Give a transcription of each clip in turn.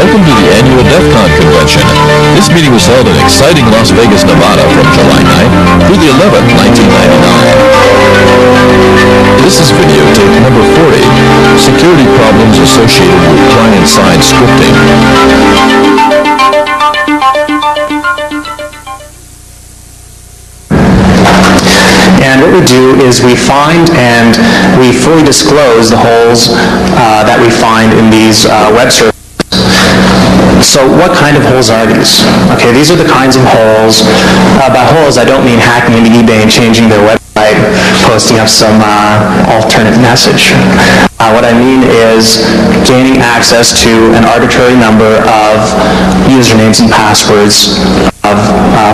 Welcome to the annual DEFCON convention. This meeting was held in exciting Las Vegas, Nevada from July 9th through the 11th, 1999. This is videotape number 40, Security Problems Associated with Client-Side Scripting. And what we do is we find and we fully disclose the holes that we find in these web servers. So what kind of holes are these? Okay, these are the kinds of holes. By holes, I don't mean hacking into eBay and changing their website, posting up some alternate message. What I mean is gaining access to an arbitrary number of usernames and passwords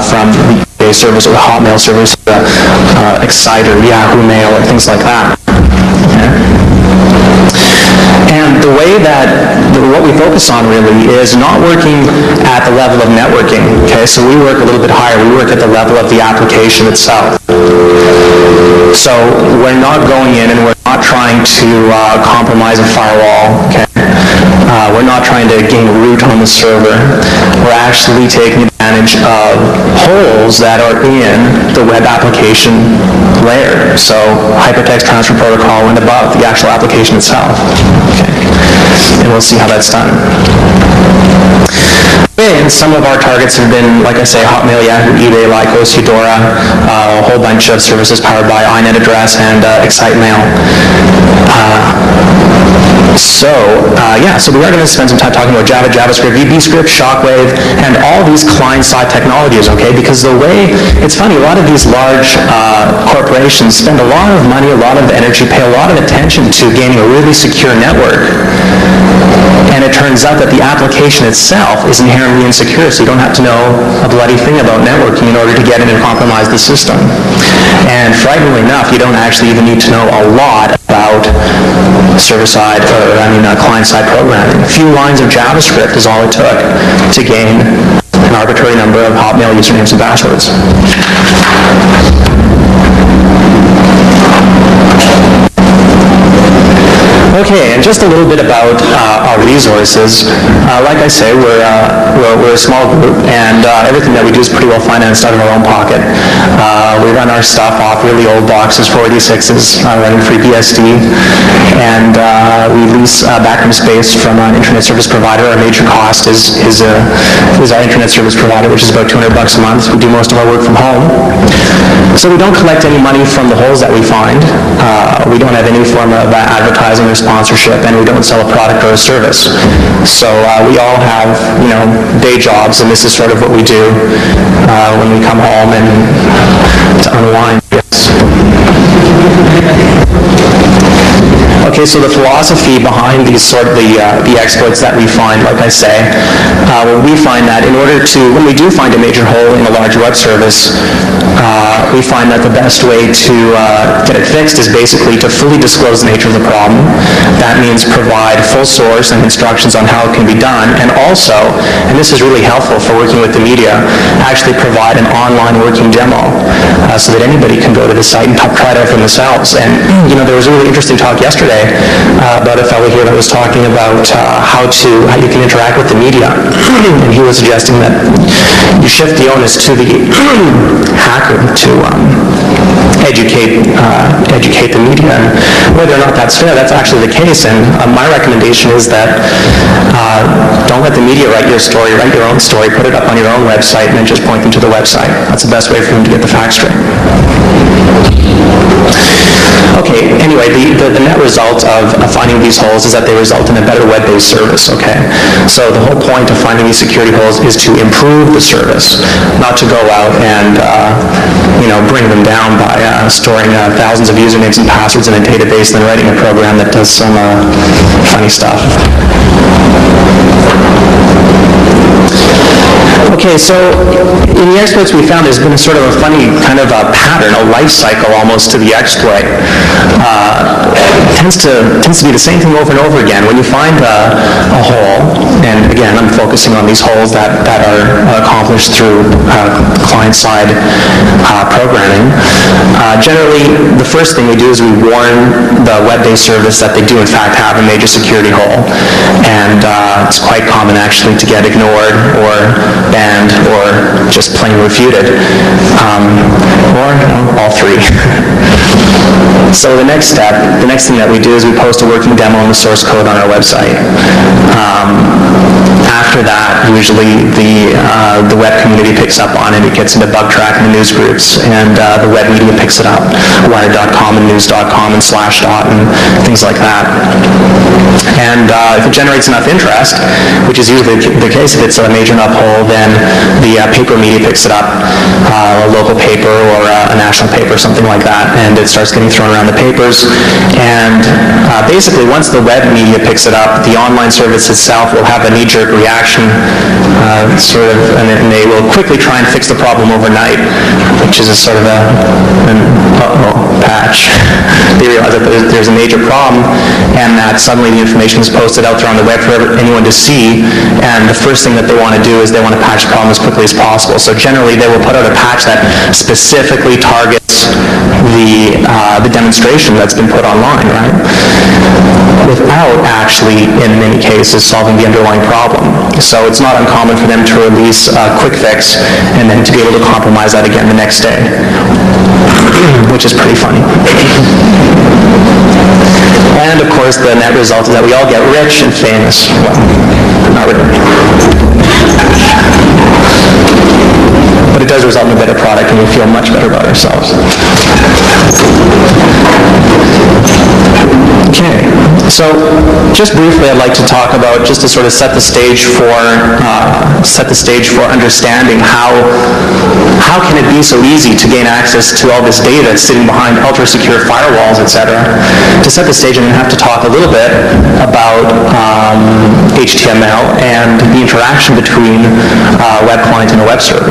from the eBay servers or the Hotmail servers, Excite or Yahoo Mail or things like that. Okay. And the way that, what we focus on really is not working at the level of networking, okay? So we work a little bit higher. We work at the level of the application itself. So we're not going in and we're not trying to compromise a firewall, okay? We're not trying to gain root on the server. We're actually taking advantage of holes that are in the web application layer. So hypertext transfer protocol and above the actual application itself. Okay. And we'll see how that's done. And some of our targets have been, like I say, Hotmail, Yahoo, eBay, Lycos, Eudora, a whole bunch of services powered by iNet address and Excite Mail. So we are going to spend some time talking about Java, JavaScript, VBScript, Shockwave, and all these client-side technologies, okay? Because the way, it's funny, a lot of these large corporations spend a lot of money, a lot of energy, pay a lot of attention to gaining a really secure network. And it turns out that the application itself is inherently insecure, so you don't have to know a bloody thing about networking in order to get in and compromise the system. And frighteningly enough, you don't actually even need to know a lot about server-side, or client-side programming. A few lines of JavaScript is all it took to gain an arbitrary number of Hotmail usernames and passwords. Okay, and just a little bit about our resources. Like I say, we're a small group, and everything that we do is pretty well financed out of our own pocket. We run our stuff off really old boxes, 486s, running FreeBSD, and we lease backroom space from an internet service provider. Our major cost is our internet service provider, which is about $200 a month. We do most of our work from home. So we don't collect any money from the holes that we find. We don't have any form of advertising or sponsorship, and we don't sell a product or a service. So we all have, day jobs, and this is sort of what we do when we come home and to unwind. Okay, so the philosophy behind these sort of the exploits that we find, like I say, we find that when we do find a major hole in a large web service, we find that the best way to get it fixed is basically to fully disclose the nature of the problem. That means provide full source and instructions on how it can be done, and also, and this is really helpful for working with the media, actually provide an online working demo so that anybody can go to the site and try it out for themselves. And there was a really interesting talk yesterday about a fellow here that was talking about how you can interact with the media, and he was suggesting that you shift the onus to the hacker to educate the media. And whether or not that's fair, that's actually the case. And my recommendation is that don't let the media write your story, write your own story, put it up on your own website, and then just point them to the website. That's the best way for them to get the facts straight. Okay, anyway, the net result of finding these holes is that they result in a better web-based service, okay? So the whole point of finding these security holes is to improve the service, not to go out and, bring them down by storing thousands of usernames and passwords in a database and then writing a program that does some funny stuff. Okay, so in the exploits we found, there's been sort of a funny kind of a pattern, a life cycle almost to the exploit. tends to be the same thing over and over again. When you find a hole, and again, I'm focusing on these holes that are accomplished through client-side programming. Generally, the first thing we do is we warn the web-based service that they do in fact have a major security hole, and it's quite common actually to get ignored or banned or just plain refuted, or all three. So the next step, the next thing that we do is we post a working demo and the source code on our website. After that, usually the web community picks up on it. It gets into bug track in the news groups, and the web media picks it up, wired.com and news.com and Slashdot and things like that. And if it generates enough interest, which is usually the case if it's a major enough hole, then the paper media picks it up, a local paper or a national paper, something like that, and it starts getting thrown around the papers. And basically, once the web media picks it up, the online service itself will have a knee-jerk reaction, and they will quickly try and fix the problem overnight, which is a sort of an patch. They realize that there's a major problem, and that suddenly the information is posted out there on the web for anyone to see, and the first thing that they want to do is they want to patch the problem as quickly as possible. So generally, they will put out a patch that specifically targets the demonstration that's been put online, right? Without actually, in many cases, solving the underlying problem. So it's not uncommon for them to release a quick fix and then to be able to compromise that again the next day, which is pretty funny. And of course, the net result is that we all get rich and famous. Well, not really. But it does result in a better product, and we feel much better about ourselves. Okay, so just briefly, I'd like to talk about, just to sort of set the stage for understanding how can it be so easy to gain access to all this data sitting behind ultra-secure firewalls, etc. To set the stage, I'm going to have to talk a little bit about HTML and the interaction between a web client and a web server.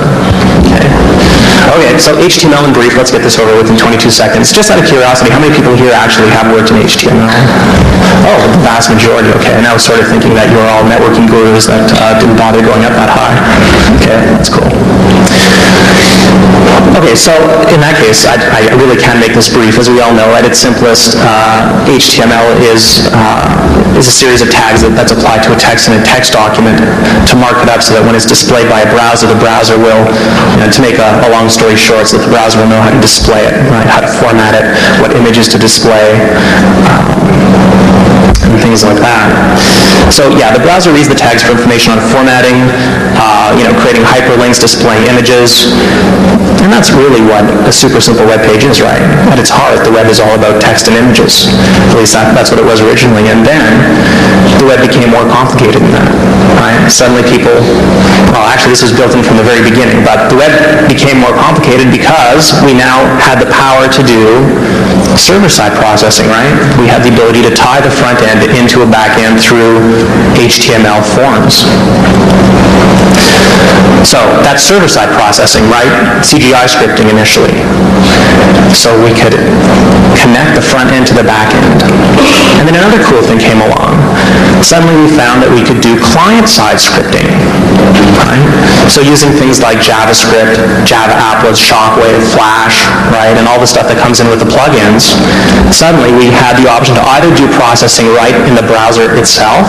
Okay, so HTML in brief, let's get this over with in 22 seconds. Just out of curiosity, how many people here actually have worked in HTML? Oh, the vast majority, okay. And I was sort of thinking that you were all networking gurus that didn't bother going up that high. Okay, that's cool. Okay, so in that case, I really can make this brief. As we all know, at its simplest, HTML is a series of tags that's applied to a text in a text document to mark it up so that when it's displayed by a browser, the browser will, to make a long story short, so that the browser will know how to display it, right, how to format it, what images to display, and things like that. So yeah, the browser reads the tags for information on formatting, creating hyperlinks, displaying images, and that's really what a super simple web page is, right? At its heart, the web is all about text and images. At least that's what it was originally, and then the web became more complicated than that, right? Suddenly people, well, actually this was built in from the very beginning, but the web became more complicated because we now had the power to do server-side processing, right? We had the ability to tie the front end into a back end through HTML forms. So that's server-side processing, right? CGI scripting initially. So we could connect the front end to the back end. And then another cool thing came along. Suddenly we found that we could do client-side scripting, right? So using things like JavaScript, Java applets, Shockwave, Flash, right, and all the stuff that comes in with the plugins, suddenly we had the option to either do processing right in the browser itself,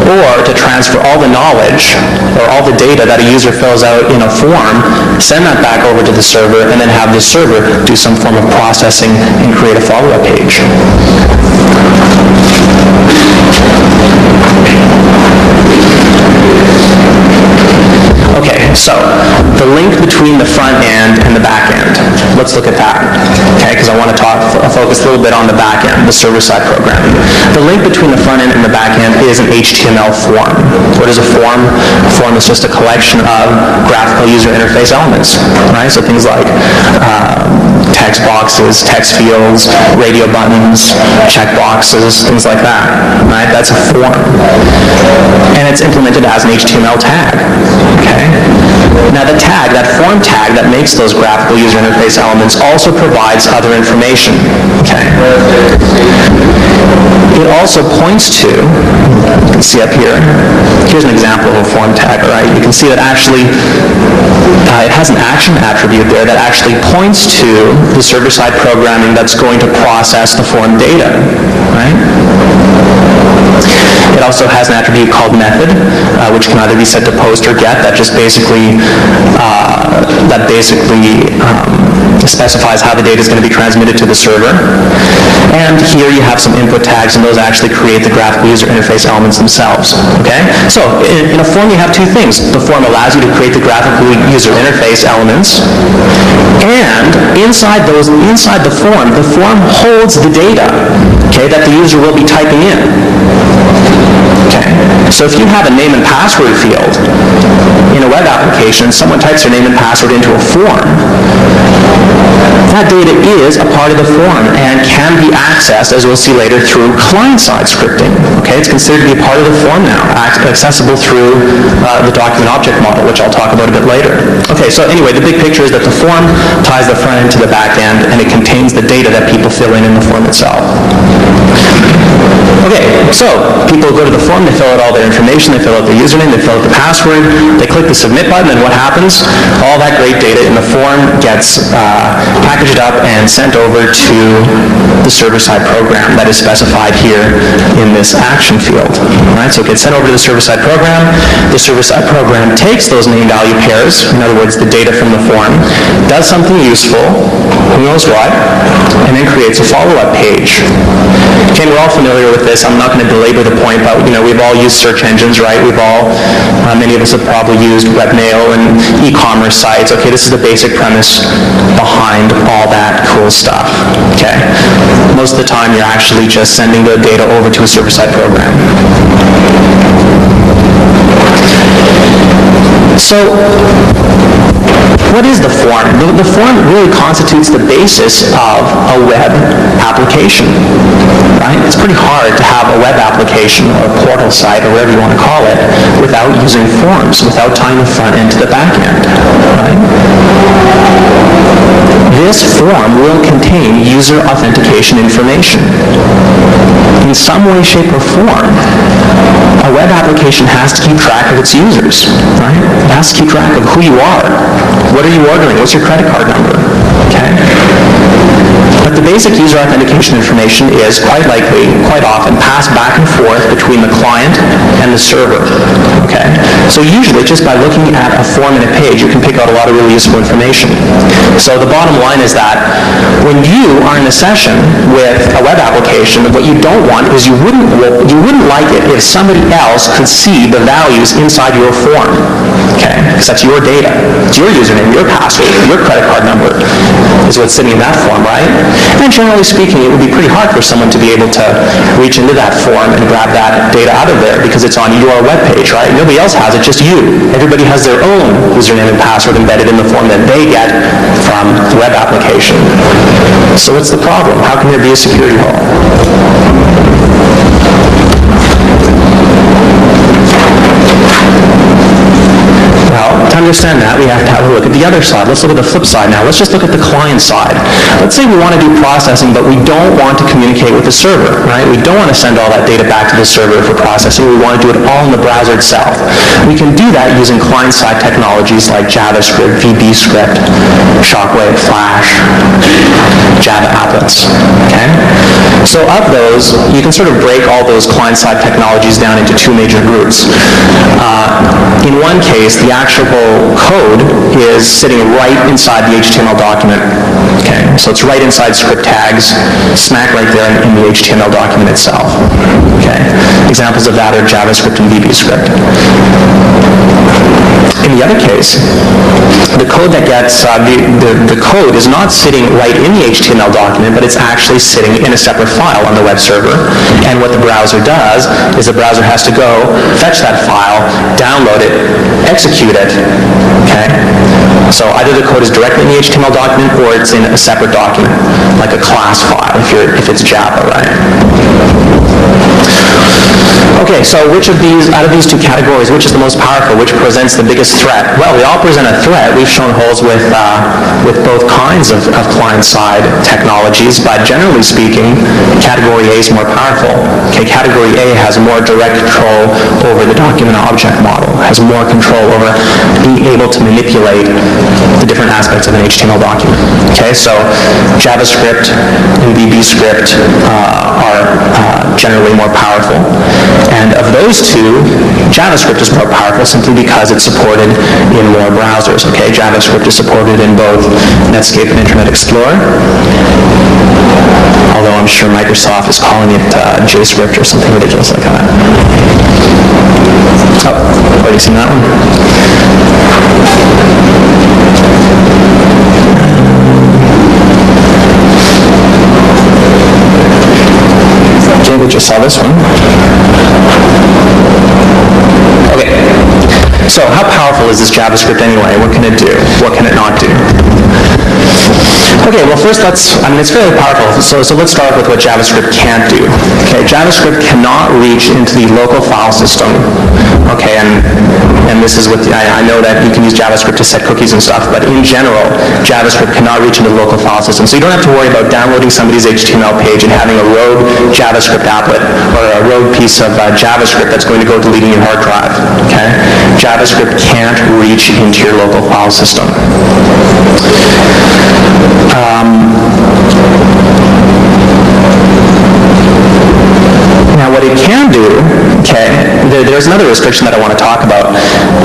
or to transfer all the knowledge or all the data that a user fills out in a form, send that back over to the server, and then have the server do some form of processing and create a follow-up page. Okay, so the link between the front end and the back end. Let's look at that, okay, because I want to focus a little bit on the back end, the server-side programming. The link between the front end and the back end is an HTML form. What is a form? A form is just a collection of graphical user interface elements, right? So things like text boxes, text fields, radio buttons, check boxes, things like that, right? That's a form. And it's implemented as an HTML tag, okay? Now the tag, that form tag that makes those graphical user interface elements also provides other information. Okay. It also points to, you can see up here, here's an example of a form tag, all right? You can see that actually it has an action attribute there that actually points to the server-side programming that's going to process the form data, right? It also has an attribute called method, which can either be set to post or get. That just basically specifies how the data is going to be transmitted to the server. And here you have some input tags, and those actually create the graphical user interface elements themselves. Okay? So in a form, you have two things. The form allows you to create the graphical user interface elements, and inside the form holds the data, okay, that the user will be typing in. Okay. So if you have a name and password field in a web application, someone types their name and password into a form, that data is a part of the form and can be accessed, as we'll see later, through client-side scripting. Okay, it's considered to be a part of the form now, accessible through the document object model, which I'll talk about a bit later. Okay, so anyway, the big picture is that the form ties the front end to the back end, and it contains the data that people fill in the form itself. Okay, so people go to the form, they fill out all their information, they fill out their username, they fill out the password, they click the submit button, and what happens? All that great data in the form gets packaged up and sent over to the server-side program that is specified here in this action field. Right? So it gets sent over to the server-side program. The server-side program takes those name-value pairs, in other words, the data from the form, does something useful, who knows what, and then creates a follow-up page. Okay, we're all familiar with this. I'm not going to belabor the point, but we've all used search engines, right? Many of us have probably used webmail and e-commerce sites. Okay, this is the basic premise behind all that cool stuff. Okay, most of the time you're actually just sending the data over to a server-side program. So, what is the form? The form really constitutes the basis of a web application, right? It's pretty hard to have a web application or a portal site or whatever you want to call it without using forms, without tying the front end to the back end, right? This form will contain user authentication information. In some way, shape, or form, a web application has to keep track of its users, right? It has to keep track of who you are. What are you ordering? What's your credit card number? Okay? But the basic user authentication information is quite likely, quite often, passed back and forth between the client and the server. Okay? So usually, just by looking at a form and a page, you can pick out a lot of really useful information. So the bottom line is that when you are in a session with a web application, what you don't want is you wouldn't like it if somebody else could see the values inside your form. Okay? Because that's your data. It's your username, your password, your credit card number is what's sitting in that form, right? And generally speaking, it would be pretty hard for someone to be able to reach into that form and grab that data out of there because it's on your web page, right? Nobody else has it, just you. Everybody has their own username and password embedded in the form that they get from the web application. So what's the problem? How can there be a security hole? Well, to understand that, we have to have a look at the other side. Let's look at the flip side now. Let's just look at the client side. Let's say we want to do processing, but we don't want to communicate with the server, right? We don't want to send all that data back to the server for processing. We want to do it all in the browser itself. We can do that using client-side technologies like JavaScript, VBScript, Shockwave, Flash, Java applets, okay? So of those, you can sort of break all those client-side technologies down into two major groups. In one case, the actual code is sitting right inside the HTML document. Okay, so it's right inside script tags, smack right there in the HTML document itself. Okay, examples of that are JavaScript and VBScript. In the other case, the code that gets the code is not sitting right in the HTML document, but it's actually sitting in a separate file on the web server. And what the browser does is the browser has to go fetch that file, download it, execute it. Okay? So either the code is directly in the HTML document or it's in a separate document, like a class file if it's Java, right? Okay, so which of these, out of these two categories, which is the most powerful? Which presents the biggest threat? Well, they all present a threat. We've shown holes with both kinds of client-side technologies, but generally speaking, category A is more powerful. Okay, category A has more direct control over the document-object model, has more control over being able to manipulate the different aspects of an HTML document. Okay, so JavaScript and VB Script are generally more powerful. And of those two, JavaScript is more powerful simply because it's supported in more browsers. Okay, JavaScript is supported in both Netscape and Internet Explorer, although I'm sure Microsoft is calling it JScript or something ridiculous like that. Oh, already seen that one? Okay, we just saw this one. Okay, so how powerful is this JavaScript anyway? What can it do? What can it not do? Okay, well first it's fairly powerful, so let's start with what JavaScript can't do. Okay, JavaScript cannot reach into the local file system. Okay, and this is I know that you can use JavaScript to set cookies and stuff, but in general, JavaScript cannot reach into the local file system. So you don't have to worry about downloading somebody's HTML page and having a rogue JavaScript applet or a rogue piece of JavaScript that's going to go deleting your hard drive. Okay, JavaScript can't reach into your local file system. Now what it can do, okay, there's another restriction that I want to talk about.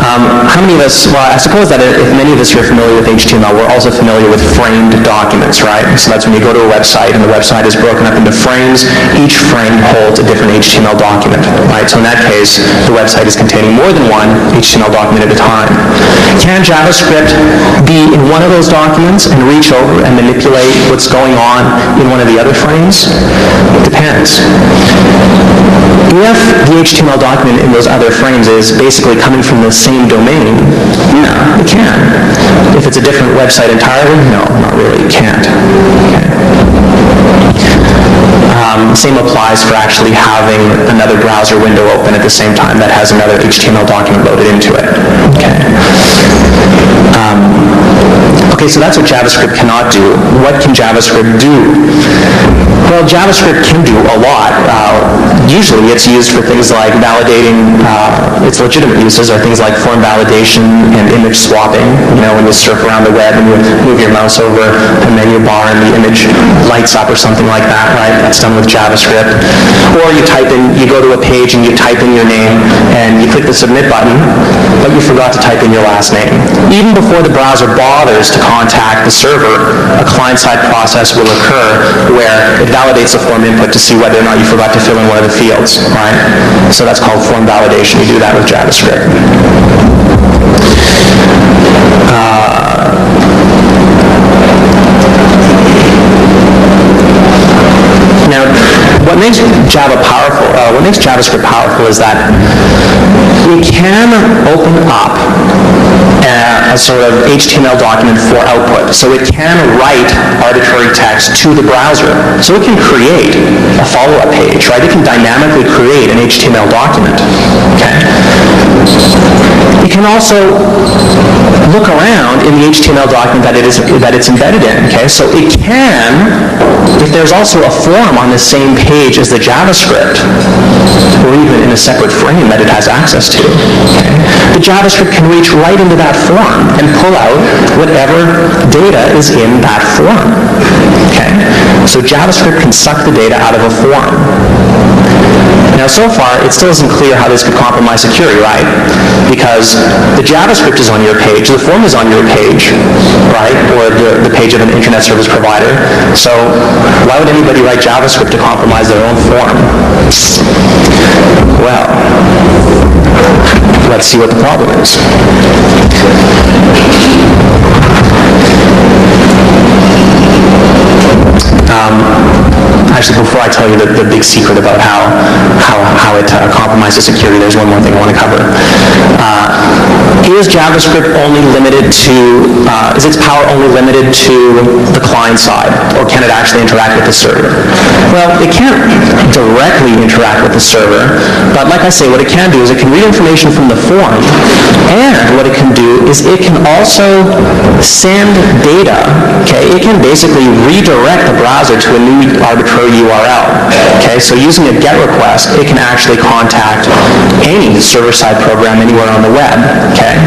How many of us, well I suppose that if many of us here are familiar with HTML, we're also familiar with framed documents, right? So that's when you go to a website and the website is broken up into frames. Each frame holds a different HTML document, right? So in that case, the website is containing more than one HTML document at a time. Can JavaScript be in one of those documents and reach over and manipulate what's going on in one of the other frames? Depends. If the HTML document in those other frames is basically coming from the same domain, yeah, it can. If it's a different website entirely, no, not really, it can't. Okay. Same applies for actually having another browser window open at the same time that has another HTML document loaded into it. Okay. Okay, so that's what JavaScript cannot do. What can JavaScript do? Well, JavaScript can do a lot. Usually it's used for things like validating, its legitimate uses are things like form validation and image swapping. You know, when you surf around the web and you move your mouse over a menu bar and the image lights up or something like that, right? That's done with JavaScript. Or you go to a page and you type in your name and you click the submit button, but you forgot to type in your last name. Even before the browser bothers to contact the server, a client-side process will occur where it validates the form input to see whether or not you forgot to fill in one of the fields, right? So that's called form validation. You do that with JavaScript. Now, what makes JavaScript powerful is that it can open up a sort of HTML document for output. So it can write arbitrary text to the browser. So it can create a follow-up page, right? It can dynamically create an HTML document. Okay. It can also look around in the HTML document that it's embedded in. Okay. So it can, if there's also a form on the same page as the JavaScript, or even in a separate frame that it has access to, okay, the JavaScript can reach right into that form and pull out whatever data is in that form. Okay? So JavaScript can suck the data out of a form. Now, so far, it still isn't clear how this could compromise security, right? Because the JavaScript is on your page, the form is on your page, right? Or the page of an internet service provider. So why would anybody write JavaScript to compromise their own form? Well, let's see what the problem is. Actually, before I tell you the big secret about how it compromises compromise the security, there's one more thing I want to cover. Is JavaScript only limited to, is its power only limited to the client side, or can it actually interact with the server? Well, it can't directly interact with the server, but like I say, what it can do is it can read information from the form, and what it can do is it can also send data, okay? It can basically redirect the browser to a new arbitrary URL, okay? So using a GET request, it can actually contact any server-side program anywhere on the web, okay?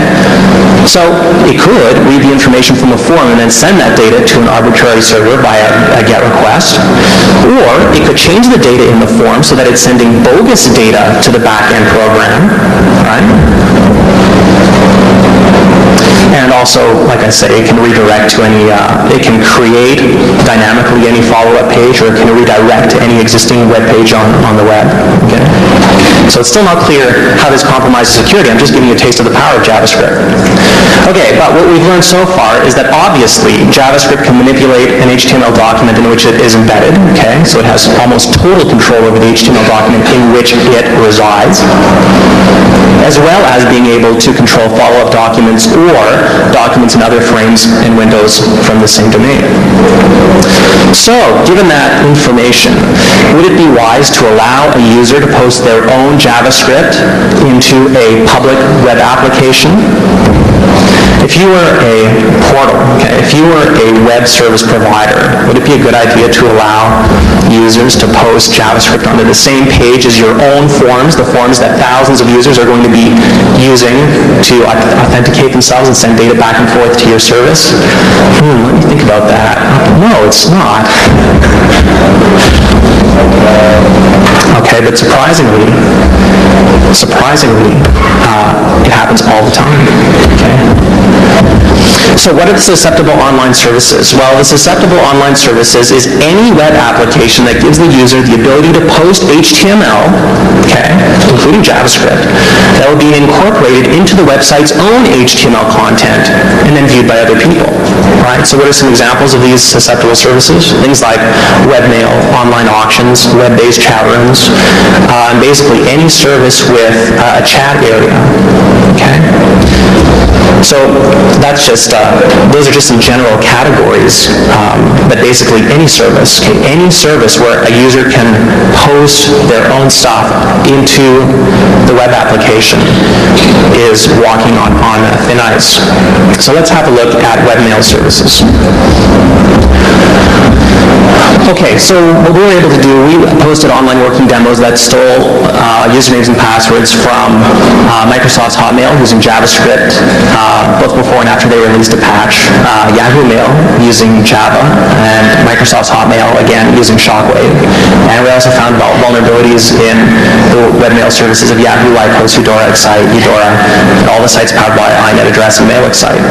So it could read the information from the form and then send that data to an arbitrary server via a GET request, or it could change the data in the form so that it's sending bogus data to the back-end program, right? And also, like I say, it can redirect to any, it can create dynamically any follow-up page, or it can redirect to any existing web page on the web. Okay? So it's still not clear how this compromises security. I'm just giving you a taste of the power of JavaScript. Okay, but what we've learned so far is that obviously JavaScript can manipulate an HTML document in which it is embedded. Okay, so it has almost total control over the HTML document in which it resides, as well as being able to control follow-up documents or documents in other frames and windows from the same domain. So, given that information, would it be wise to allow a user to post their own JavaScript into a public web application? If you were a portal, okay, if you were a web service provider, would it be a good idea to allow users to post JavaScript onto the same page as your own forms, the forms that thousands of users are going to be using to authenticate themselves and send data back and forth to your service? Let me think about that. No, it's not. Okay, but surprisingly, it happens all the time. Okay. So what are the susceptible online services? Well, the susceptible online services is any web application that gives the user the ability to post HTML, okay, including JavaScript, that will be incorporated into the website's own HTML content and then viewed by other people, right? So what are some examples of these susceptible services? Things like webmail, online auctions, web-based chat rooms, and basically any service with a chat area, okay? So that's just, those are just some general categories, but basically any service, okay, any service where a user can post their own stuff into the web application is walking on thin ice. So let's have a look at webmail services. Okay, so what we were able to do, we posted online working demos that stole usernames and passwords from Microsoft's Hotmail using JavaScript, both before and after they released a patch, Yahoo Mail using Java, and Microsoft's Hotmail, again, using Shockwave. And we also found vulnerabilities in the webmail services of Yahoo, like Host Eudora, Excite, Eudora, and all the sites powered by iNet Address and Mail Excite.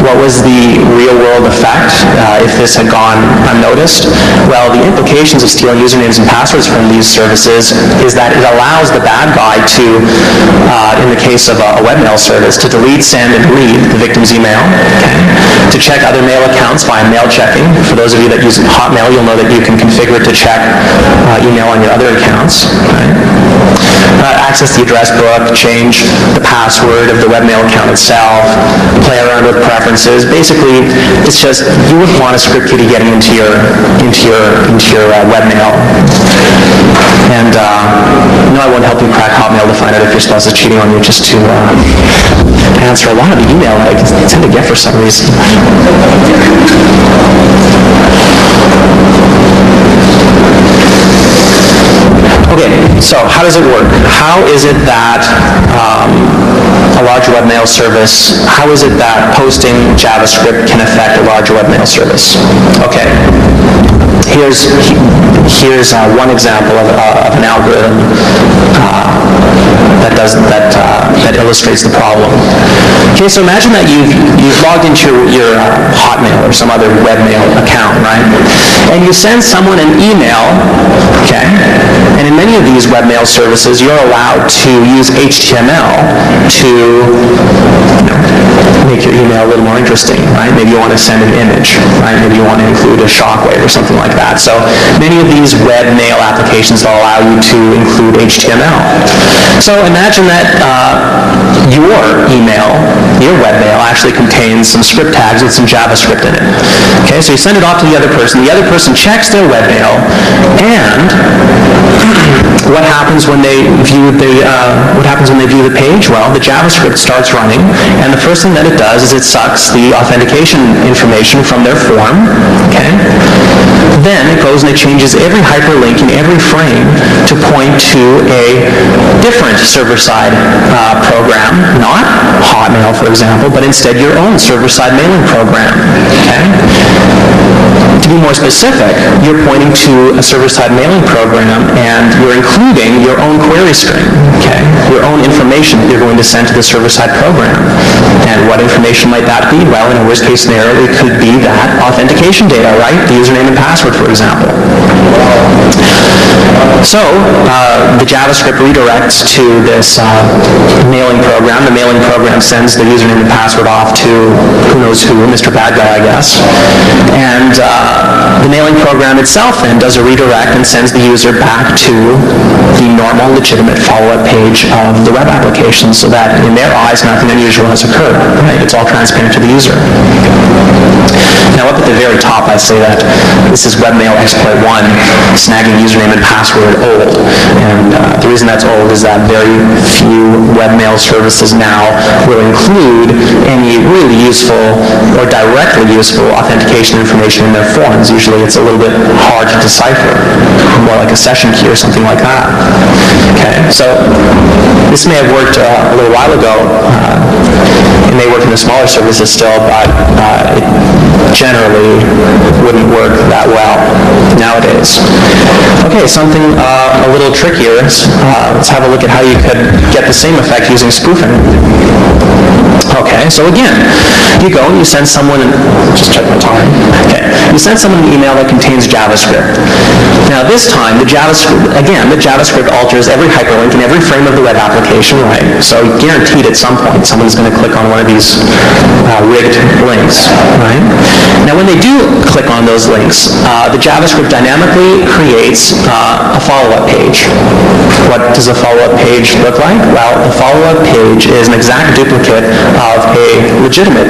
What was the real-world effect if this had gone unnoticed? Well, the implications of stealing usernames and passwords from these services is that it allows the bad guy to, in the case of a webmail service, to delete, send, and read the victim's email, okay? To check other mail accounts via mail checking. For those of you that use Hotmail, you'll know that you can configure it to check email on your other accounts, right? Access the address book, change the password of the webmail account itself, play around with preferences. Basically, it's just, you wouldn't want a script kiddie getting into your webmail. And no, I won't help you crack Hotmail to find out if your spouse is cheating on you, just to answer a lot of the email I tend to get for some reason. Okay, so how does it work? How is it that a large webmail service, how is it that posting JavaScript can affect a large webmail service? Okay, here's one example of an algorithm that illustrates the problem. Okay, so imagine that you've logged into your Hotmail or some other webmail account, right? And you send someone an email, okay? And in many of these webmail services, you're allowed to use HTML to make your email a little more interesting, right? Maybe you want to send an image, right? Maybe you want to include a shockwave or something like that. So many of these webmail applications will allow you to include HTML. So imagine that your email, your webmail, actually contains some script tags with some JavaScript in it. Okay, so you send it off to the other person checks their webmail, and what happens when they view the page? Well, the JavaScript starts running, and the first thing that it does is it sucks the authentication information from their form, okay? Then it goes and it changes every hyperlink in every frame to point to a different server-side program, not Hotmail, for example, but instead your own server-side mailing program, okay? To be more specific, you're pointing to a server-side mailing program and you're including your own query string, okay? Your own information that you're going to send to the server-side program. And what information might that be? Well, in a worst-case scenario, it could be that authentication data, right? The username and password, for example. So, the JavaScript redirects to this mailing program. The mailing program sends the username and password off to who knows who, Mr. Bad Guy, I guess. And the mailing program itself then does a redirect and sends the user back to the normal, legitimate follow-up page of the web application so that in their eyes nothing unusual has occurred. Right? It's all transparent to the user. Now up at the very top I say that this is webmail exploit 1, snagging username and password old. And the reason that's old is that very few webmail services now will include any really useful or directly useful authentication information in their forms. Usually it's a little bit hard to decipher, more like a session key or something like that. Okay, so this may have worked a little while ago. It may work in the smaller services still, but it generally wouldn't work that well nowadays. Okay, something a little trickier. Let's have a look at how you could get the same effect using spoofing. Okay, so again, you go and you send someone, just check my time. Okay, you send someone an email that contains JavaScript. Now this time, the JavaScript alters every hyperlink in every frame of the web application, right? So guaranteed at some point someone's going to click on one of these rigged links, right? Now when they do click on those links, the JavaScript dynamically creates a follow-up page. What does a follow-up page look like? Well, the follow-up page is an exact duplicate of a legitimate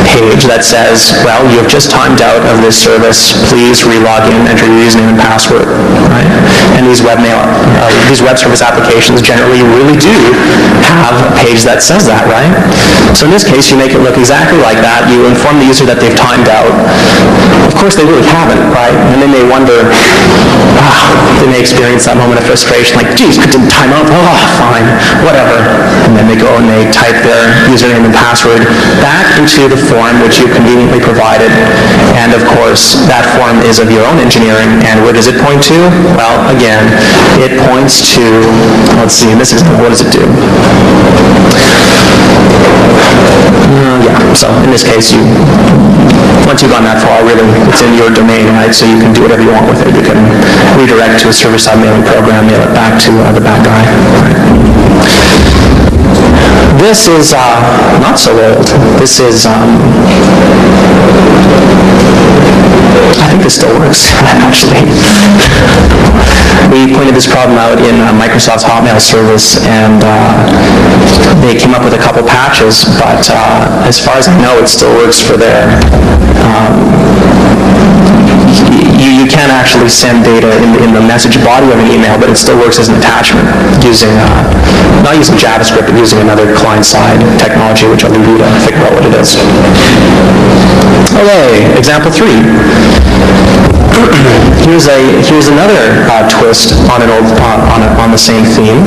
page that says, well, you have just timed out of this service, please re-log in, enter your username and password, right? And these web service applications generally really do have a page that says that, right? So in this case, you make it look exactly like that. You inform the user that they've timed out. Of course, they really haven't, right? And then they wonder, they may experience that moment of frustration, like, geez, I didn't time out. Oh, fine, whatever. And then they go and they type their username and password back into the form which you conveniently provided. And of course, that form is of your own engineering. And where does it point to? Well, again, it points to, let's see, this is, what does it do? So in this case, once you've gone that far, really, it's in your domain, right? So you can do whatever you want with it. You can redirect to a server-side mailing program, mail it back to the bad guy. Right? This is not so old. This is, I think this still works, actually. We pointed this problem out in Microsoft's Hotmail service, and they came up with a couple patches, but as far as I know, it still works for their... You can actually send data in the message body of an email, but it still works as an attachment using, not using JavaScript, but using another client-side technology, which I'll leave you to figure out what it is. Okay, example 3. Here's another twist on on the same theme.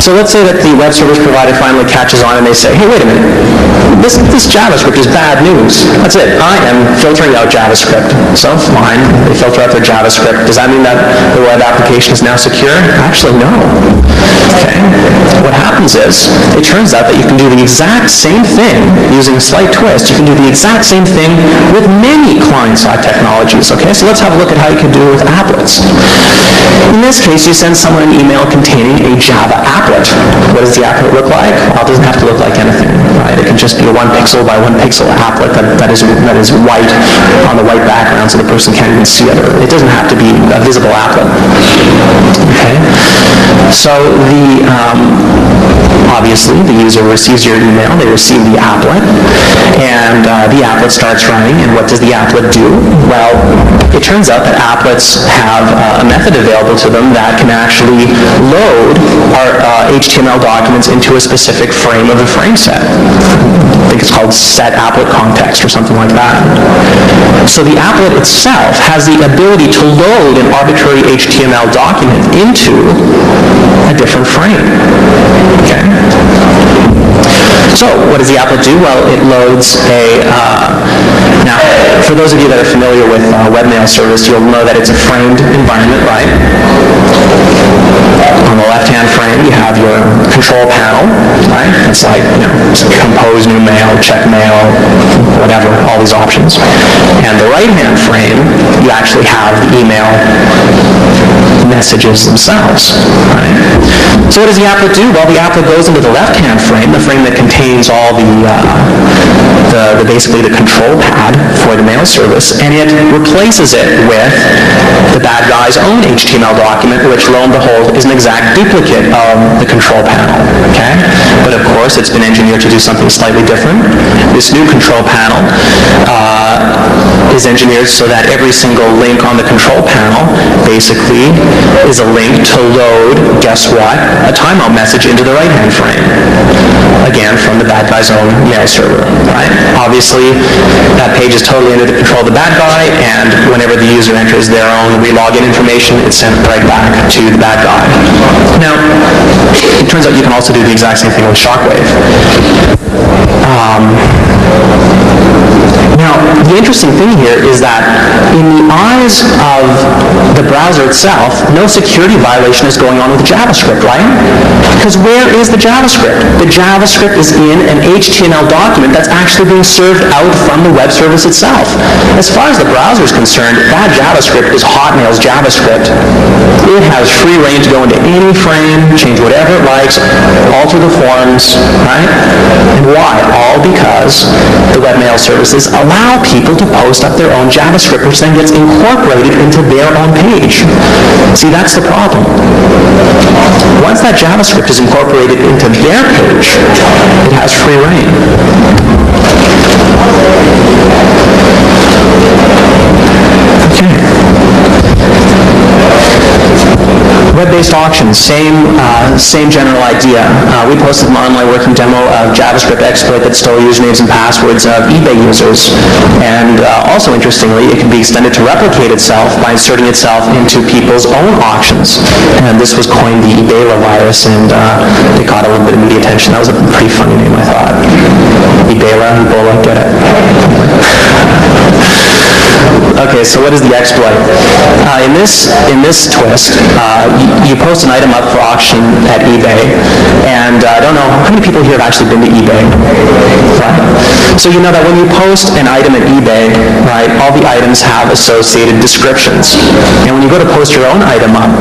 So let's say that the web service provider finally catches on and they say, hey, wait a minute, this JavaScript is bad news. That's it. I am filtering out JavaScript. So fine, they filter out their JavaScript. Does that mean that the web application is now secure? Actually, no. Okay? What happens is, it turns out that you can do the exact same thing using a slight twist. You can do the exact same thing with many client-side technologies. Okay? So let's have a look at how you can do it with applets. In this case, you send someone an email containing a Java applet. What does the applet look like? Well, it doesn't have to look like anything, right? It can just be a 1 pixel by 1 pixel applet that is white on the white background so the person can't even see it. It doesn't have to be a visible applet. Okay? So obviously, the user receives your email, they receive the applet, and the applet starts running, and what does the applet do? Well, it turns out that applets have a method available to them that can actually load our HTML documents into a specific frame of the frame set. I think it's called set applet context or something like that. So the applet itself has the ability to load an arbitrary HTML document into a different frame. Okay? So what does the applet do? Well, it loads now, for those of you that are familiar with webmail service, you'll know that it's a framed environment, right? On the left-hand frame, you have your control panel, right? It's like, compose new mail, check mail, whatever, all these options. And the right-hand frame, you actually have the email messages themselves, right? So what does the applet do? Well, the applet goes into the left-hand frame, the frame that contains all basically the control pad for the mail service, and it replaces it with the bad guy's own HTML document, which, lo and behold, is an exact duplicate of the control panel. Okay? But of course, it's been engineered to do something slightly different. This new control panel is engineered so that every single link on the control panel basically is a link to load, guess what, a timeout message into the right-hand frame. Again, from the bad guy's own mail server, right? Obviously, that page is totally under the control of the bad guy, and whenever the user enters their own re-login information, it's sent right back to the bad guy. Now, it turns out you can also do the exact same thing with Shockwave. Now, the interesting thing here is that in the eyes of the browser itself, no security violation is going on with JavaScript, right? Because where is the JavaScript? The JavaScript is in an HTML document that's actually being served out from the web service itself. As far as the browser is concerned, that JavaScript is Hotmail's JavaScript. It has free reign to go into any frame, change whatever it likes, alter the forms, right? And why? All because the webmail services allow people to post up their own JavaScript, which then gets incorporated into their own page. See, that's the problem. Once that JavaScript is incorporated into their page, it has free reign. Okay. Web-based auctions, same general idea. We posted an online working demo of JavaScript exploit that stole usernames and passwords of eBay users. And also interestingly, it can be extended to replicate itself by inserting itself into people's own auctions. And this was coined the Ebola virus, and it caught a little bit of media attention. That was a pretty funny name, I thought. Ebola, get it? Okay, so what is the exploit? In this twist, you post an item up for auction at eBay, and I don't know, how many people here have actually been to eBay? Right? So you know that when you post an item at eBay, right, all the items have associated descriptions. And when you go to post your own item up,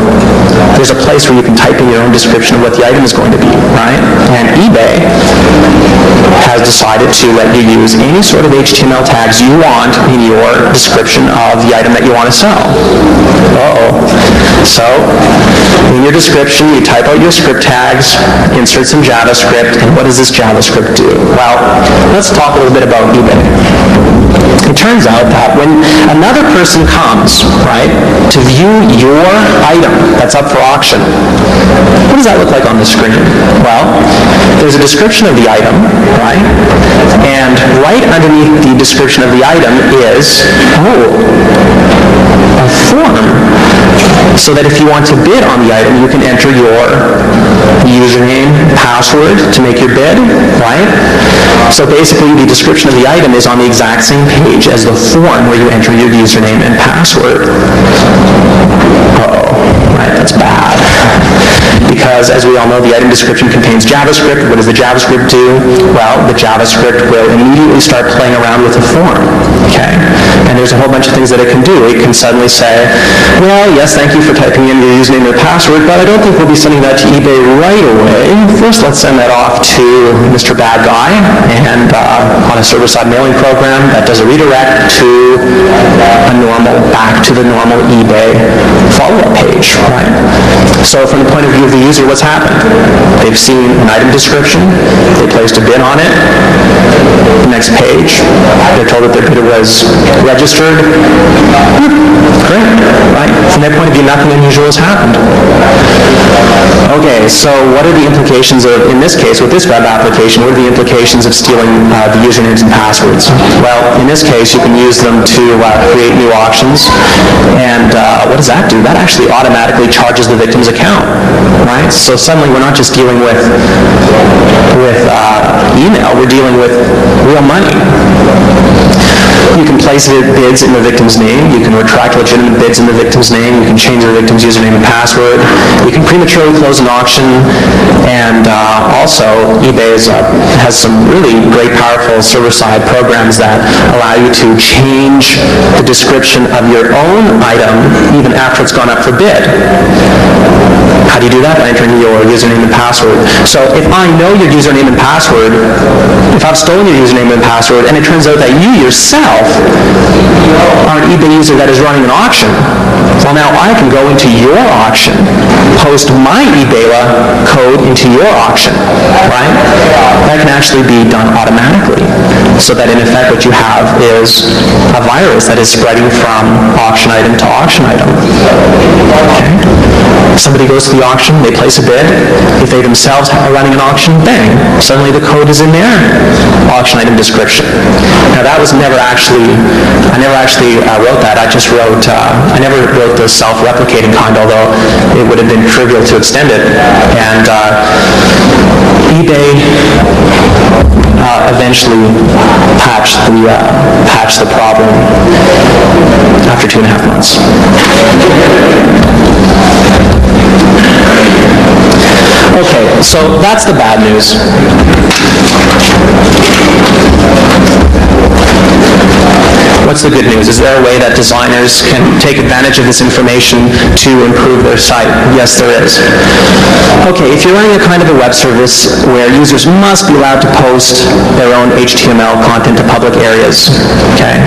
there's a place where you can type in your own description of what the item is going to be, right? And eBay has decided to let you use any sort of HTML tags you want in your description of the item that you want to sell. So, in your description, you type out your script tags, insert some JavaScript, and what does this JavaScript do? Well, let's talk a little bit about eBay. It turns out that when another person comes, right, to view your item that's up for auction, what does that look like on the screen? Well, there's a description of the item, right? And right underneath the description of the item is, a form. So that if you want to bid on the item, you can enter your username, password to make your bid, right? So basically, the description of the item is on the exact same page as the form where you enter your username and password. Right, that's bad. because, as we all know, the item description contains JavaScript. What does the JavaScript do? Well, the JavaScript will immediately start playing around with the form, okay? And there's a whole bunch of things that it can do. It can suddenly say, well, yes, thank you for typing in your username or password, but I don't think we'll be sending that to eBay right away. First, let's send that off to Mr. Bad Guy, and on a server-side mailing program that does a redirect to back to the normal eBay follow-up page, right? So from the point of view of the user, what's happened? They've seen an item description, they placed a bid on it, the next page, they're told that their bidder was registered. Great, right? From their point of view, nothing unusual has happened. Okay, so what are the implications of, in this case, with this web application, what are the implications of stealing the usernames and passwords? Well, in this case, you can use them to create new auctions, and what does that do? That actually automatically charges the victim's account, right? So suddenly we're not just dealing with email, we're dealing with real money. You can place bids in the victim's name. You can retract legitimate bids in the victim's name. You can change the victim's username and password. You can prematurely close an auction. And also, eBay has some really great, powerful server-side programs that allow you to change the description of your own item even after it's gone up for bid. How do you do that? By entering your username and password. So if I know your username and password, if I've stolen your username and password, and it turns out that you yourself are an eBay user that is running an auction, well, now I can go into your auction, post my eBay code into your auction, right? That can actually be done automatically, so that in effect what you have is a virus that is spreading from auction item to auction item. Okay? Somebody goes to the auction, they place a bid. If they themselves are running an auction, bang, suddenly the code is in their auction item description. Now that was never actually, I never actually wrote that. I just wrote, I never wrote the self-replicating kind, although it would have been trivial to extend it. And eBay eventually patched the problem after 2.5 months. Okay, so that's the bad news. What's the good news? Is there a way that designers can take advantage of this information to improve their site? Yes, there is. Okay, if you're running a kind of a web service where users must be allowed to post their own HTML content to public areas, okay,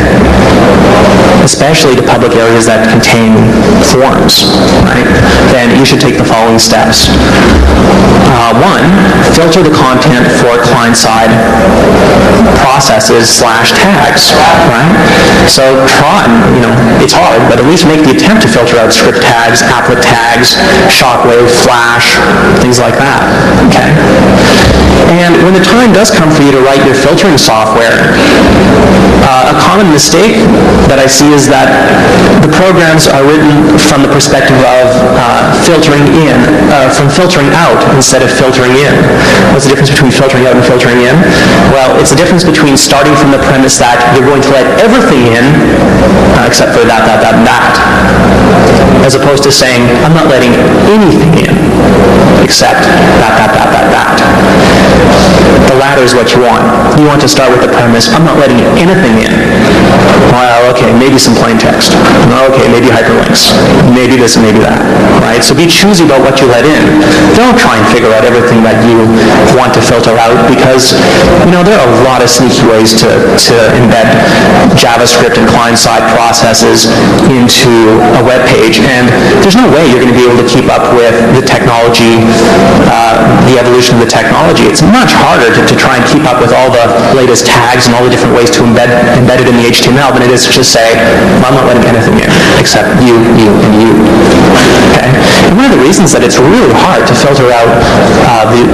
especially to public areas that contain forms, right, then you should take the following steps. One, filter the content for client-side processes / tags, right? So try, it's hard, but at least make the attempt to filter out script tags, applet tags, shockwave, flash, things like that, okay? And when the time does come for you to write your filtering software, a common mistake that I see is that the programs are written from the perspective of filtering in, from filtering out instead of filtering in. What's the difference between filtering out and filtering in? Well, it's the difference between starting from the premise that you're going to let everything in, except for that, as opposed to saying, I'm not letting anything in, except that. The latter is what you want. You want to start with the premise, I'm not letting anything in. Well, okay, maybe some plain text. Okay, maybe hyperlinks. Maybe this and maybe that, right? So be choosy about what you let in. Don't try and figure out everything that you want to filter out, because, there are a lot of sneaky ways to embed JavaScript and client-side processes into a web page, and there's no way you're going to be able to keep up with the technology, the evolution of the technology. It's much harder to try and keep up with all the latest tags and all the different ways to embed it in the HTML than it is to just say, well, I'm not letting anything in except you, and you. Okay? And one of the reasons that it's really hard to filter out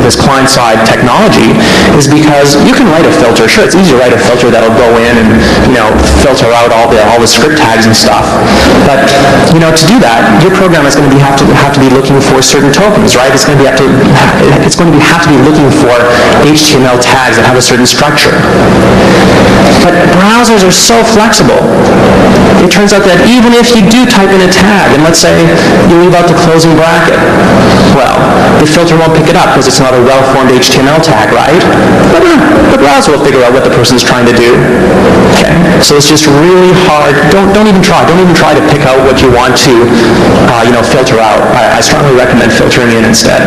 this client-side technology is because you can write a filter. Sure, it's easy to write a filter that'll go in and filter out all the script tags and stuff. But to do that, your program is going to have to be looking for certain tokens, right? It's going to have it's going to have to be looking for HTML tags that have a certain structure. But browsers are so flexible. It turns out that even if you do type in a tag, and let's say you leave out the closing bracket, well, the filter won't pick it up because it's not a well-formed HTML tag, right? But the browser will figure out what the person's trying to do. Okay? So it's just really hard. Don't even try. Don't even try to pick out what you want to, filter out. I strongly recommend filtering in instead.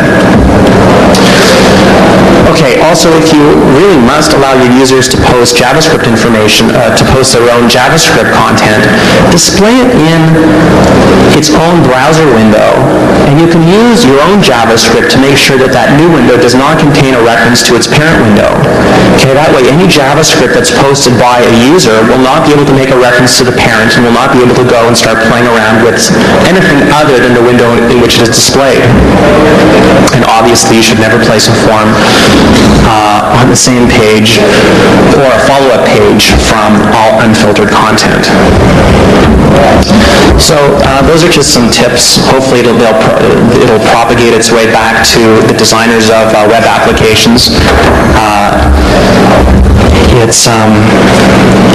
Okay, also if you really must allow your users to post JavaScript information, to post their own JavaScript content, display it in its own browser window, and you can use your own JavaScript to make sure that that new window does not contain a reference to its parent window. Okay, that way any JavaScript that's posted by a user will not be able to make a reference to the parent and will not be able to go and start playing around with anything other than the window in which it is displayed. And obviously you should never place a form on the same page or a follow-up page from all unfiltered content. So those are just some tips. Hopefully it'll propagate its way back to the designers of web applications. It's,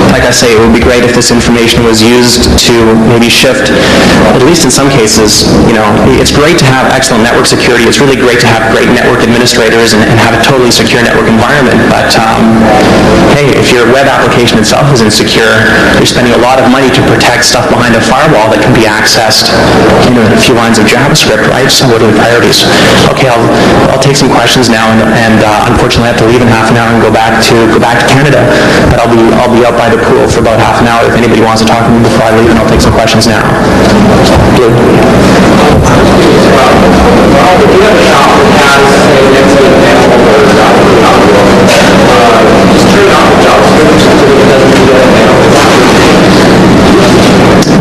like I say, it would be great if this information was used to maybe shift, at least in some cases, it's great to have excellent network security. It's really great to have great network administrators and have a totally secure network environment. But, hey, if your web application itself is insecure, you're spending a lot of money to protect stuff behind a firewall that can be accessed in a few lines of JavaScript, right? So what are the priorities? Okay, I'll take some questions now, and unfortunately I have to leave in half an hour and go back to Canada. But I'll be out by the pool for about half an hour if anybody wants to talk to me before I leave, and I'll take some questions now. Blue.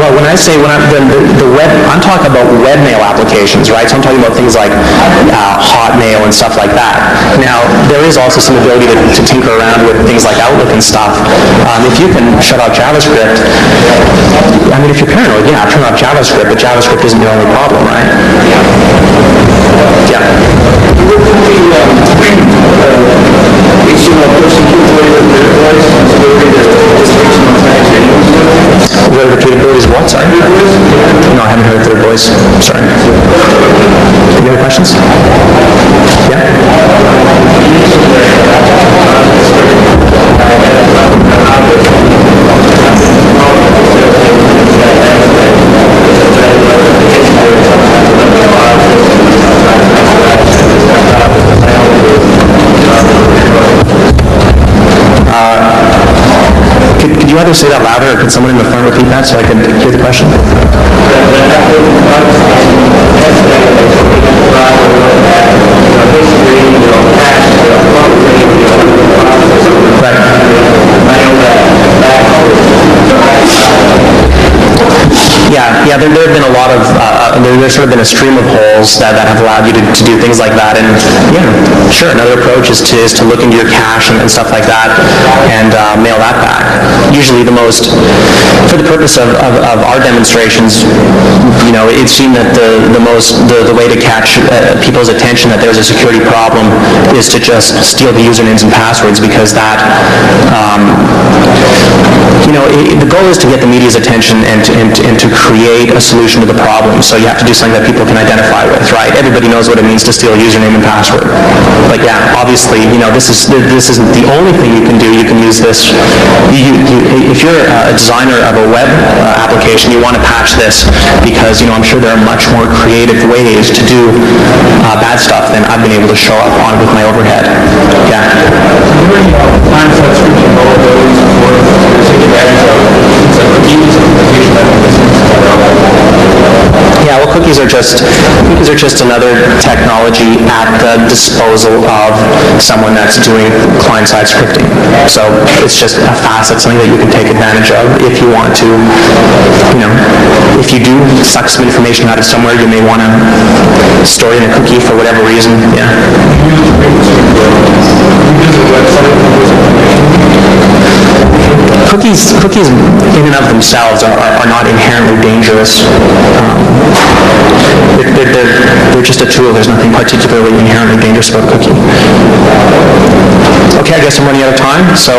Well, when I say the web, I'm talking about webmail applications, right? So I'm talking about things like Hotmail and stuff like that. Now, there is also some ability to tinker around with things like Outlook and stuff. If you can shut off JavaScript, I mean, if you're paranoid, yeah, turn off JavaScript, but JavaScript isn't the only problem, right? Yeah. Whether the capabilities what? Sorry? No, I haven't heard third voice. Sorry. Any other questions? Yeah? Could you either say that louder, or could someone in the front repeat that so I can hear the question? Yeah, there have been a lot of, there's sort of been a stream of holes that have allowed you to do things like that, and yeah, sure, another approach is to look into your cache and stuff like that, and mail that back. Usually for the purpose of our demonstrations, it seemed that the way to catch people's attention that there's a security problem is to just steal the usernames and passwords, because that, the goal is to get the media's attention and to create a solution to the problem. So you have to do something that people can identify with, right? Everybody knows what it means to steal a username and password. Like, yeah, obviously, this isn't the only thing you can do. You can use this. If you're a designer of a web application, you want to patch this because, I'm sure there are much more creative ways to do bad stuff than I've been able to show up on with my overhead. Yeah. Yeah, well, cookies are just another technology at the disposal of someone that's doing client-side scripting. So it's just a facet, something that you can take advantage of if you want to. If you do suck some information out of somewhere, you may want to store it in a cookie for whatever reason. Yeah. cookies in and of themselves are not inherently dangerous. They're just a tool. There's nothing particularly inherently dangerous about a cookie. Okay, I guess I'm running out of time, so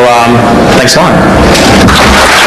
thanks a lot.